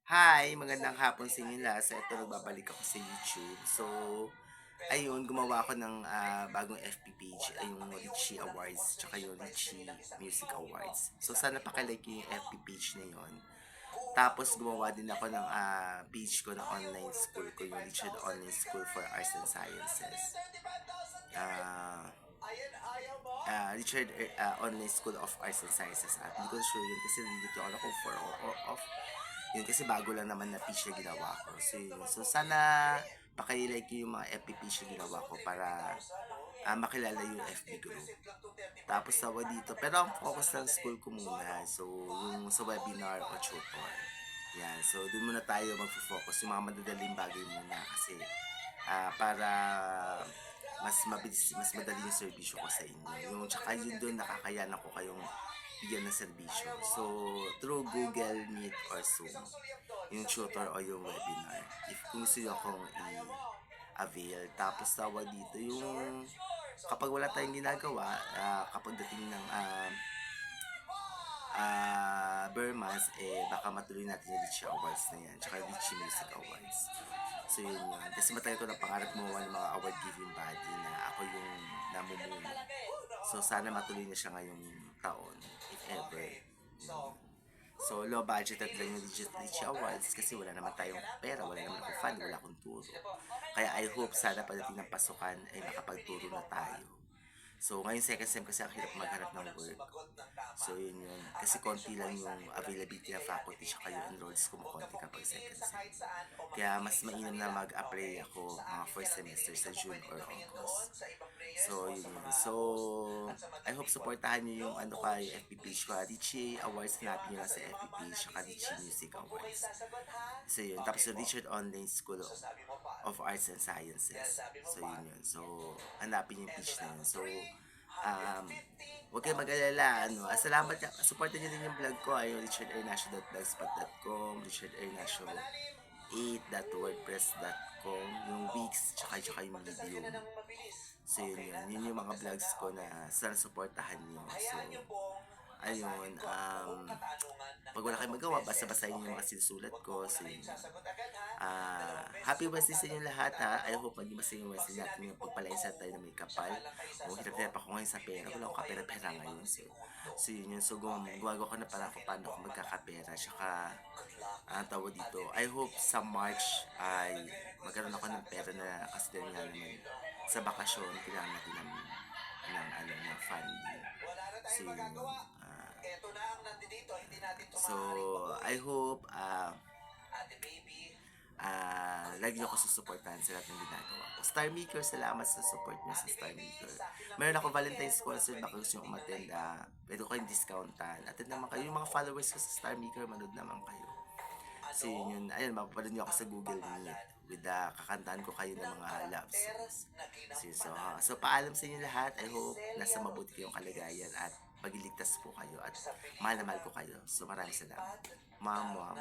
Hi, magandang hapon sa inyo lahat. So, ito nagbabalik ako sa YouTube. So, ayun, gumawa ako ng bagong FB page, ay yung Richie Awards, tsaka yung Richie Music Awards. So, sana pakilike yung FB page na yon. Tapos, gumawa din ako ng page ko na online school ko, yung Richard Online School for Arts and Sciences. Ah, Richard Online School of Arts and Sciences. At hindi ko sure yun kasi nandito ako kung for or off. Yun kasi bago lang naman na page na ginawa ko. So, yun. So sana pakilike yung mga FB page na ginawa ko para makilala yung FB group. Tapos tawa dito. Pero ang focus ng school ko muna. So, yung sa webinar o tutor. Yan. So, dun muna tayo mag-focus. Yung mga madadaling bagay muna. Kasi, para mas mabilis, mas madali yung serbisyo ko sa inyo. Yung tsaka yun doon nakakayanan ko kayong bigyan ng serbisyo. So, through Google Meet or Zoom, yung tutor o yung webinar. If kung gusto nyo akong i-avail. Tapos tawa dito, yung kapag wala tayong ginagawa, kapag dating ng Burmans, baka matuloy natin yung Richie Awards na yan, tsaka Richie Music Awards. So yun yun. Kasi matagal ko na pangarap gumawa ng mga award giving body na ako yung namumuno. So sana matuloy na siya ngayong taon, if ever. So low budget at lang yung Richie Awards kasi wala naman tayong pera, wala naman akong fund, wala akong turo. Kaya I hope sana pagdating ng pasukan ay makapagturo na tayo. So, ngayon second sem kasi ang hirap maghanap ng work. So, yun yun. Kasi konti lang yung availability ng faculty tsaka yung enrolls kumukonti kapag second sem. Kaya mas mainam na mag-apply ako mga first semester sa June or August. So, yun yun. So, I hope supportahan nyo yung ano kay FB page ko. Richie Awards, hanapin nyo lang sa FB page tsaka Richie Music Awards. So, yun. Tapos yung Richard Online School of Arts and Sciences. So, yun yun. So, hanapin yung page na yun. So, huwag kayong mag-alala, salamat, supportan nyo din yung vlog ko, ay richardairnasio.blogspot.com, richardairnasio8.wordpress.com, yung weeks, tsaka yung medium. So yun yung mga vlogs ko na sana supportahan nyo. So, ayun, pag wala kayong magawa, basta-basahin nyo yung mga sinusulat ko. So, yun. Happy Wednesday sa inyo lahat ha. I hope maging masaya yung Wednesday natin yung pagpalainsan tayo na may kapal. O hirap-hirap ako ngayon sa pera. Wala akong kapera-pera ngayon. So yun yun. So gumagawa ko na para ako paano ako magkakapera. Tsaka, ang tawag dito, I hope sa March ay magkaroon ako ng pera na kasi din nga naman sa bakasyon, kailangan natin ng funding. So yun, so I hope lagi nyo ako susuportahan sa lahat ng ginagawa ko. Star Maker, salamat sa support nyo sa Star Maker. Meron ako Valentine's concert, baka gusto nyo umattend, pwede ko kayong discountan. Attend naman kayo, yung mga followers ko sa Star Maker, manood naman kayo. So yun yun, ayun, mapapanood nyo ako sa Google Meet with kakantahan ko kayo ng mga love songs. So paalam sa inyo lahat. I hope nasa mabuti kayong kalagayan at pagliligtas po kayo at mahal na mahal ko kayo. So maraming salamat. Mama.